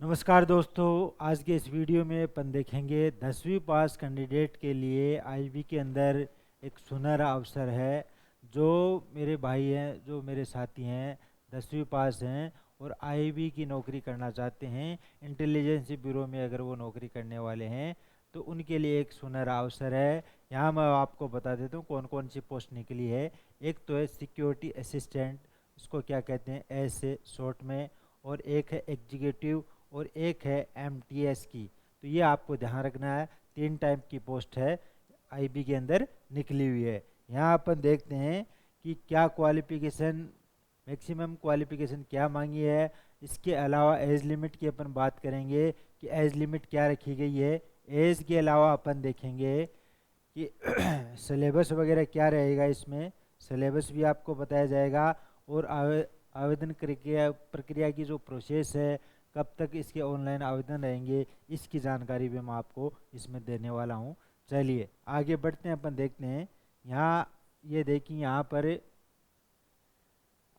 नमस्कार दोस्तों, आज के इस वीडियो में अपन देखेंगे 10वीं पास कैंडिडेट के लिए आईबी के अंदर एक सुनहरा अवसर है। जो मेरे भाई हैं, जो मेरे साथी हैं, 10वीं पास हैं और आईबी की नौकरी करना चाहते हैं, इंटेलिजेंस ब्यूरो में अगर वो नौकरी करने वाले हैं तो उनके लिए एक सुनहरा अवसर है। यहाँ मैं आपको बता देता हूँ कौन कौन सी पोस्ट निकली है। एक तो है सिक्योरिटी असिस्टेंट, उसको क्या कहते हैं ऐसे शॉर्ट में, और एक है एग्जीक्यूटिव, और एक है एमटीएस की। तो ये आपको ध्यान रखना है, 3 टाइप की पोस्ट है आईबी के अंदर निकली हुई है। यहाँ अपन देखते हैं कि क्या क्वालिफिकेशन, मैक्सिमम क्वालिफिकेशन क्या मांगी है। इसके अलावा एज लिमिट की अपन बात करेंगे कि एज लिमिट क्या रखी गई है। एज के अलावा अपन देखेंगे कि सिलेबस वगैरह क्या रहेगा इसमें, सिलेबस भी आपको बताया जाएगा। और आवेदन प्रक्रिया प्रक्रिया की जो प्रोसेस है, कब तक इसके ऑनलाइन आवेदन रहेंगे, इसकी जानकारी भी मैं आपको इसमें देने वाला हूँ। चलिए आगे बढ़ते हैं, अपन देखते हैं। यहाँ ये देखिए, यहाँ पर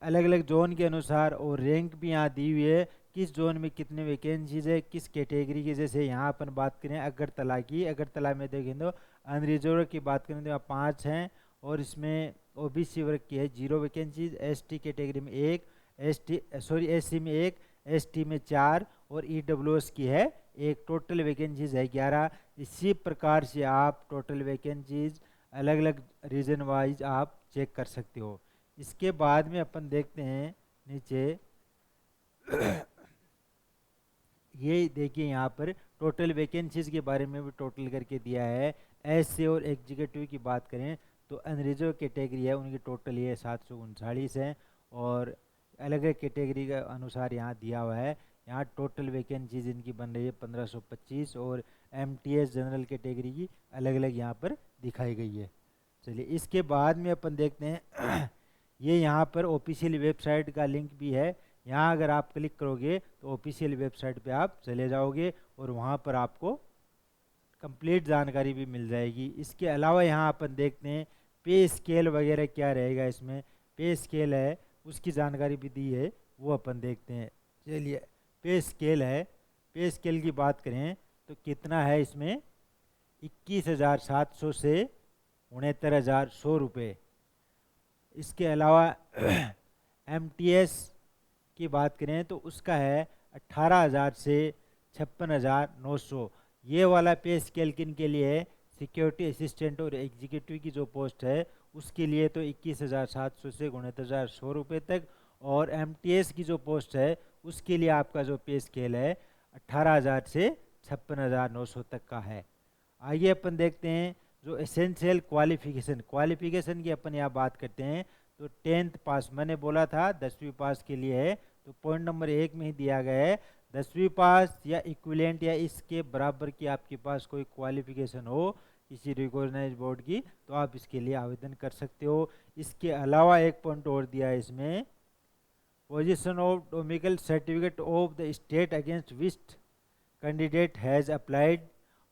अलग अलग जोन के अनुसार और रैंक भी यहाँ दी हुई है, किस जोन में कितने वैकेंसीज है, किस कैटेगरी की। जैसे यहाँ अपन बात करें अगरतला की, अगरतला में देखें तो अनरिजर्व की बात करें तो यहाँ 5 हैं, और इसमें ओबीसी वर्ग की है 0 वैकेंसीज, एसटी कैटेगरी में 1, एससी में 1, एसटी में 4, और ईडब्ल्यूएस की है 1। टोटल वैकेंसीज है 11। इसी प्रकार से आप टोटल वैकेंसीज अलग अलग रीजन वाइज आप चेक कर सकते हो। इसके बाद में अपन देखते हैं नीचे, ये देखिए यहाँ पर टोटल वैकेंसीज के बारे में भी टोटल करके दिया है। एससी और एग्जीक्यूटिव की बात करें तो अनरिजर्व कैटेगरी है, उनकी टोटल ये 739 है, और अलग अलग कैटेगरी के अनुसार यहाँ दिया हुआ है। यहाँ टोटल वैकेंसीज इनकी बन रही है 1525, और एमटीएस जनरल कैटेगरी की अलग अलग यहाँ पर दिखाई गई है। चलिए इसके बाद में अपन देखते हैं ये यहाँ पर ऑफिशियल वेबसाइट का लिंक भी है। यहाँ अगर आप क्लिक करोगे तो ऑफिशियल वेबसाइट पे आप चले जाओगे और वहाँ पर आपको कंप्लीट जानकारी भी मिल जाएगी। इसके अलावा यहाँ अपन देखते हैं पे स्केल वगैरह क्या रहेगा, इसमें पे स्केल है उसकी जानकारी भी दी है, वो अपन देखते हैं। चलिए पे स्केल है, पे स्केल की बात करें तो कितना है इसमें, 21,700 से 69,100 रुपये। इसके अलावा एमटीएस की बात करें तो उसका है 18,000 से 56,900। ये वाला पे स्केल किन के लिए है, सिक्योरिटी असिस्टेंट और एग्जीक्यूटिव की जो पोस्ट है उसके लिए तो 21,700 से 69,100 रुपये तक, और एमटीएस की जो पोस्ट है उसके लिए आपका जो पे स्केल है 18,000 से 56,900 तक का है। आइए अपन देखते हैं जो एसेंशियल क्वालिफिकेशन, क्वालिफिकेशन की अपन यहाँ बात करते हैं तो 10th पास, मैंने बोला था 10वीं पास के लिए है, तो पॉइंट नंबर 1 में ही दिया गया है 10वीं पास या इक्विवेलेंट या इसके बराबर की आपके पास कोई क्वालिफिकेशन हो किसी रिकॉग्नाइज बोर्ड की, तो आप इसके लिए आवेदन कर सकते हो। इसके अलावा एक पॉइंट और दिया है इसमें, position of domicile certificate of the state against which candidate has applied,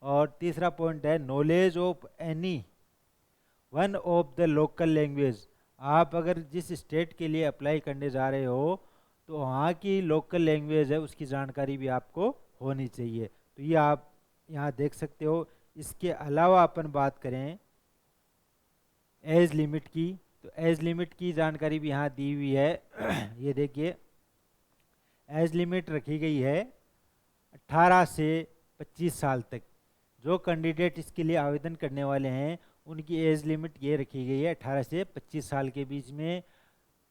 और तीसरा पॉइंट है knowledge of any one of the local language. आप अगर जिस स्टेट के लिए अप्लाई करने जा रहे हो तो वहाँ की लोकल लैंग्वेज है उसकी जानकारी भी आपको होनी चाहिए, तो ये आप यहाँ देख सकते हो। इसके अलावा अपन बात करें एज लिमिट की, तो एज लिमिट की जानकारी भी यहाँ दी हुई है। ये देखिए एज लिमिट रखी गई है 18 से 25 साल तक। जो कैंडिडेट इसके लिए आवेदन करने वाले हैं उनकी एज लिमिट ये रखी गई है 18 से 25 साल के बीच में,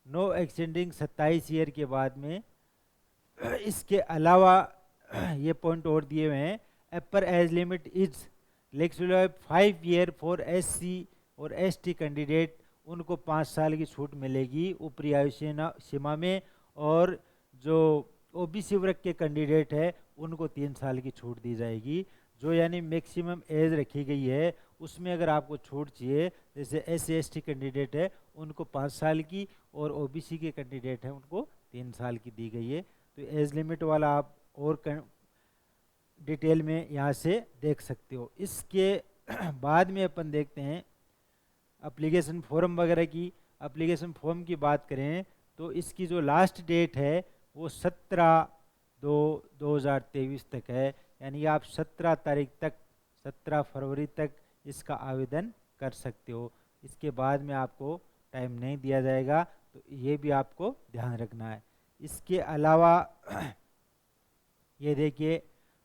नो एक्सटेंडिंग 27 ईयर के बाद में। इसके अलावा ये पॉइंट और दिए हुए हैं, अपर age limit is flexible 5 year for SC और एसटी कैंडिडेट, उनको 5 साल की छूट मिलेगी ऊपरी आयु सीमा में, और जो ओबीसी वर्ग के कैंडिडेट है उनको 3 साल की छूट दी जाएगी। जो यानी मैक्सिमम एज रखी गई है उसमें अगर आपको छूट चाहिए, जैसे एस सी कैंडिडेट है उनको 5 साल की, और ओबीसी के कैंडिडेट हैं उनको 3 साल की दी गई है। तो एज लिमिट वाला आप और डिटेल में यहाँ से देख सकते हो। इसके बाद में अपन देखते हैं एप्लीकेशन फॉर्म वगैरह की। एप्लीकेशन फॉर्म की बात करें तो इसकी जो लास्ट डेट है वो 17 2023 तक है, यानी आप 17 तारीख तक, 17 फरवरी तक इसका आवेदन कर सकते हो। इसके बाद में आपको टाइम नहीं दिया जाएगा, तो ये भी आपको ध्यान रखना है। इसके अलावा ये देखिए,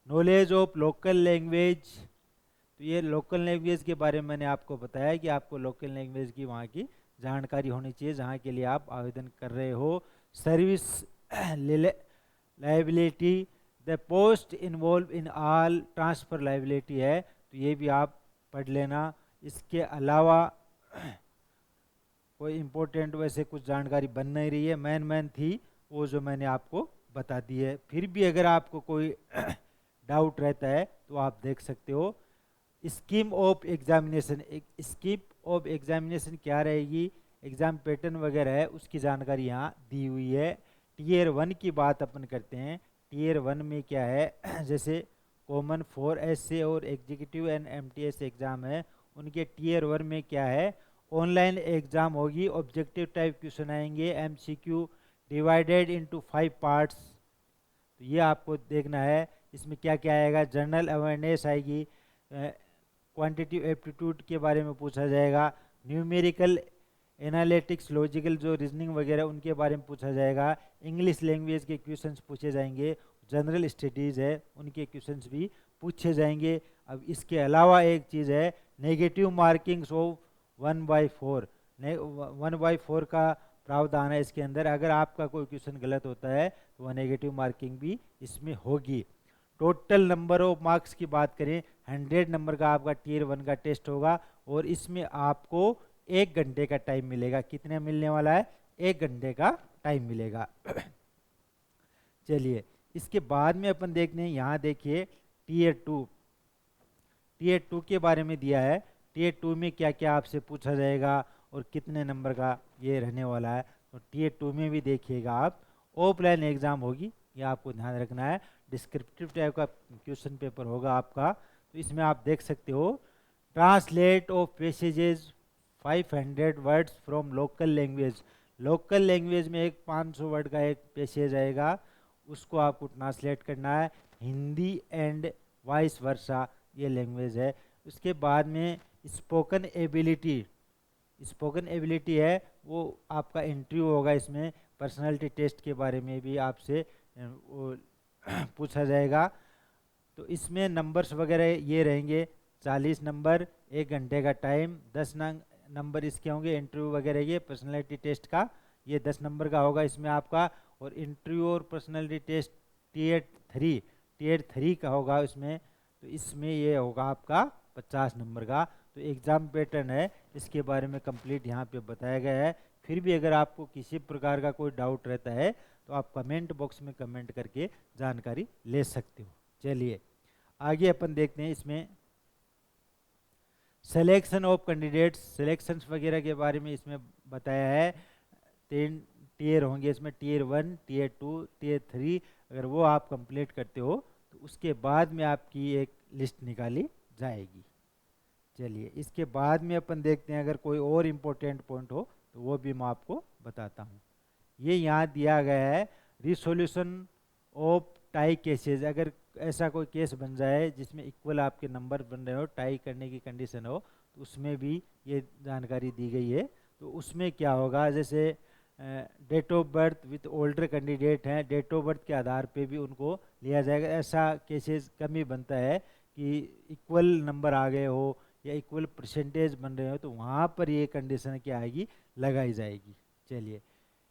नॉलेज ऑफ लोकल लैंग्वेज, तो ये लोकल लैंग्वेज के बारे में मैंने आपको बताया कि आपको लोकल लैंग्वेज की वहाँ की जानकारी होनी चाहिए जहाँ के लिए आप आवेदन कर रहे हो। Service liability, the post involve in all transfer liability है, तो ये भी आप पढ़ लेना। इसके अलावा कोई इम्पोर्टेंट वैसे कुछ जानकारी बन नहीं रही है, मेन थी वो जो मैंने आपको बता दी है। फिर भी अगर आपको कोई डाउट रहता है तो आप देख सकते हो। Scheme of examination, scheme of examination क्या रहेगी, एग्जाम पैटर्न वगैरह है उसकी जानकारी यहाँ दी हुई है। टीयर 1 की बात अपन करते हैं। टीयर 1 में क्या है जैसे कॉमन 4 एसए और एग्जीक्यूटिव एंड एमटीएस एग्जाम है, उनके टीयर 1 में क्या है, ऑनलाइन एग्जाम होगी, ऑब्जेक्टिव टाइप क्वेश्चन आएंगे, एमसीक्यू डिवाइडेड इनटू 5 पार्ट्स, तो ये आपको देखना है। इसमें क्या क्या आएगा, जनरल अवेयरनेस आएगी, क्वांटिटिव एप्टीट्यूड के बारे में पूछा जाएगा, न्यूमेरिकल एनालिटिक्स, लॉजिकल जो रीजनिंग वगैरह उनके बारे में पूछा जाएगा, इंग्लिश लैंग्वेज के क्वेश्चंस पूछे जाएंगे, जनरल स्टडीज़ है उनके क्वेश्चंस भी पूछे जाएंगे। अब इसके अलावा एक चीज़ है, नेगेटिव मार्किंग्स ऑफ 1/4, 1/4 का प्रावधान है इसके अंदर। अगर आपका कोई क्वेश्चन गलत होता है तो वह नेगेटिव मार्किंग भी इसमें होगी। टोटल नंबर ऑफ मार्क्स की बात करें, 100 नंबर का आपका टीयर 1 का टेस्ट होगा और इसमें आपको 1 घंटे का टाइम मिलेगा। कितने मिलने वाला है, 1 घंटे का टाइम मिलेगा। चलिए इसके बाद में अपन देखते हैं, यहाँ देखिए टीयर 2, टीयर 2 के बारे में दिया है। टीयर 2 में क्या क्या आपसे पूछा जाएगा और कितने नंबर का ये रहने वाला है, तो टीयर 2 में भी देखिएगा आप। ऑफलाइन एग्जाम होगी, ये आपको ध्यान रखना है। डिस्क्रिप्टिव टाइप का क्वेश्चन पेपर होगा आपका, तो इसमें आप देख सकते हो, translate of passages 500 words from local language, local language में एक 500 वर्ड का एक पैसेज आएगा, उसको आपको ट्रांसलेट करना है, हिंदी एंड वाइस वर्सा ये लैंग्वेज है। उसके बाद में स्पोकन एबिलिटी, स्पोकन एबिलिटी है वो आपका इंटरव्यू होगा, इसमें पर्सनालिटी टेस्ट के बारे में भी आपसे पूछा जाएगा। तो इसमें नंबर्स वगैरह ये रहेंगे, 40 नंबर, 1 घंटे का टाइम, 10 नंबर इसके होंगे इंटरव्यू वगैरह, ये पर्सनालिटी टेस्ट का ये 10 नंबर का होगा इसमें आपका। और इंटरव्यू और पर्सनालिटी टेस्ट टीयर 3 का होगा इसमें, तो इसमें ये होगा आपका 50 नंबर का। तो एग्ज़ाम पैटर्न है इसके बारे में कंप्लीट यहाँ पे बताया गया है। फिर भी अगर आपको किसी प्रकार का कोई डाउट रहता है तो आप कमेंट बॉक्स में कमेंट करके जानकारी ले सकते हो। चलिए आगे अपन देखते हैं, इसमें सिलेक्शन ऑफ कैंडिडेट्स, सिलेक्शंस वगैरह के बारे में इसमें बताया है। 3 टीयर होंगे इसमें, टीयर 1, टीयर 2, टीयर 3, अगर वो आप कंप्लीट करते हो तो उसके बाद में आपकी एक लिस्ट निकाली जाएगी। चलिए इसके बाद में अपन देखते हैं, अगर कोई और इम्पोर्टेंट पॉइंट हो तो वो भी मैं आपको बताता हूँ। ये यहाँ दिया गया है, रिसोल्यूशन ऑफ टाई केसेस, अगर ऐसा कोई केस बन जाए जिसमें इक्वल आपके नंबर बन रहे हो, टाई करने की कंडीशन हो, तो उसमें भी ये जानकारी दी गई है। तो उसमें क्या होगा, जैसे date of birth with older candidate हैं, डेट ऑफ बर्थ के आधार पे भी उनको लिया जाएगा। ऐसा केसेस कम ही बनता है कि इक्वल नंबर आ गए हो या इक्वल परसेंटेज बन रहे हो, तो वहाँ पर ये कंडीशन क्या आएगी, लगाई जाएगी। चलिए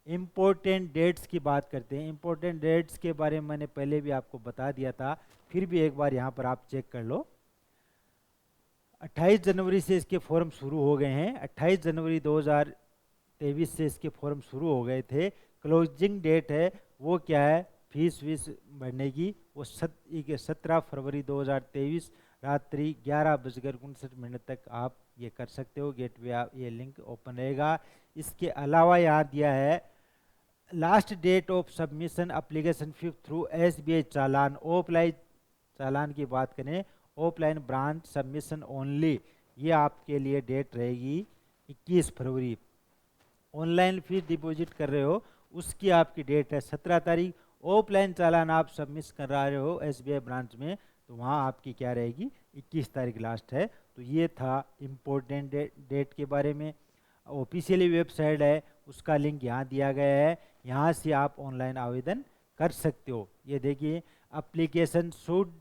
इम्पोर्टेंट डेट्स की बात करते हैं। इम्पोर्टेंट डेट्स के बारे में मैंने पहले भी आपको बता दिया था, फिर भी एक बार यहाँ पर आप चेक कर लो। 28 जनवरी से इसके फॉर्म शुरू हो गए हैं, 28 जनवरी 2023 से इसके फॉर्म शुरू हो गए थे। क्लोजिंग डेट है वो क्या है, फीस वीस भरने की, वो 17 फरवरी 2023 रात्रि 11:59 तक आप ये कर सकते हो। गेटवे ये लिंक ओपन रहेगा। इसके अलावा यहाँ दिया है last date of submission application fee through SBI challan, offline challan की बात करें, ऑफलाइन ब्रांच सबमिशन ओनली, ये आपके लिए डेट रहेगी 21 फरवरी। ऑनलाइन फीस डिपॉजिट कर रहे हो उसकी आपकी डेट है 17 तारीख, ऑफलाइन चालान आप सबमिट कर रहे हो SBI ब्रांच में, तो वहाँ आपकी क्या रहेगी, 21 तारीख लास्ट है। तो ये था इम्पोर्टेंट डेट के बारे में। ऑफिशियली वेबसाइट है, उसका लिंक यहाँ दिया गया है, यहाँ से आप ऑनलाइन आवेदन कर सकते हो। ये देखिए, application should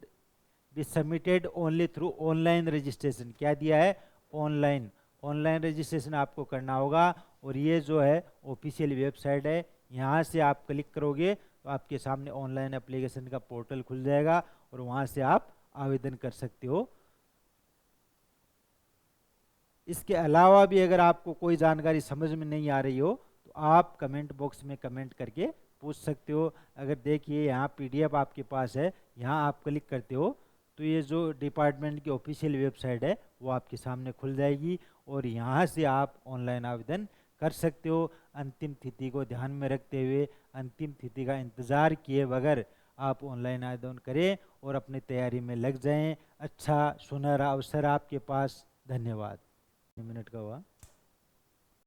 be submitted only through online registration, क्या दिया है, ऑनलाइन। ऑनलाइन रजिस्ट्रेशन आपको करना होगा। और ये जो है ऑफिशियल वेबसाइट है, यहाँ से आप क्लिक करोगे तो आपके सामने ऑनलाइन एप्लीकेशन का पोर्टल खुल जाएगा और वहाँ से आप आवेदन कर सकते हो। इसके अलावा भी अगर आपको कोई जानकारी समझ में नहीं आ रही हो तो आप कमेंट बॉक्स में कमेंट करके पूछ सकते हो। अगर देखिए यहाँ PDF आपके पास है, यहाँ आप क्लिक करते हो तो ये जो डिपार्टमेंट की ऑफिशियल वेबसाइट है वो आपके सामने खुल जाएगी और यहाँ से आप ऑनलाइन आवेदन कर सकते हो। अंतिम तिथि को ध्यान में रखते हुए, अंतिम तिथि का इंतज़ार किए बगैर आप ऑनलाइन आवेदन करें और अपनी तैयारी में लग जाएं। अच्छा सुनहरा अवसर आपके पास। धन्यवाद। मिनट का हुआ।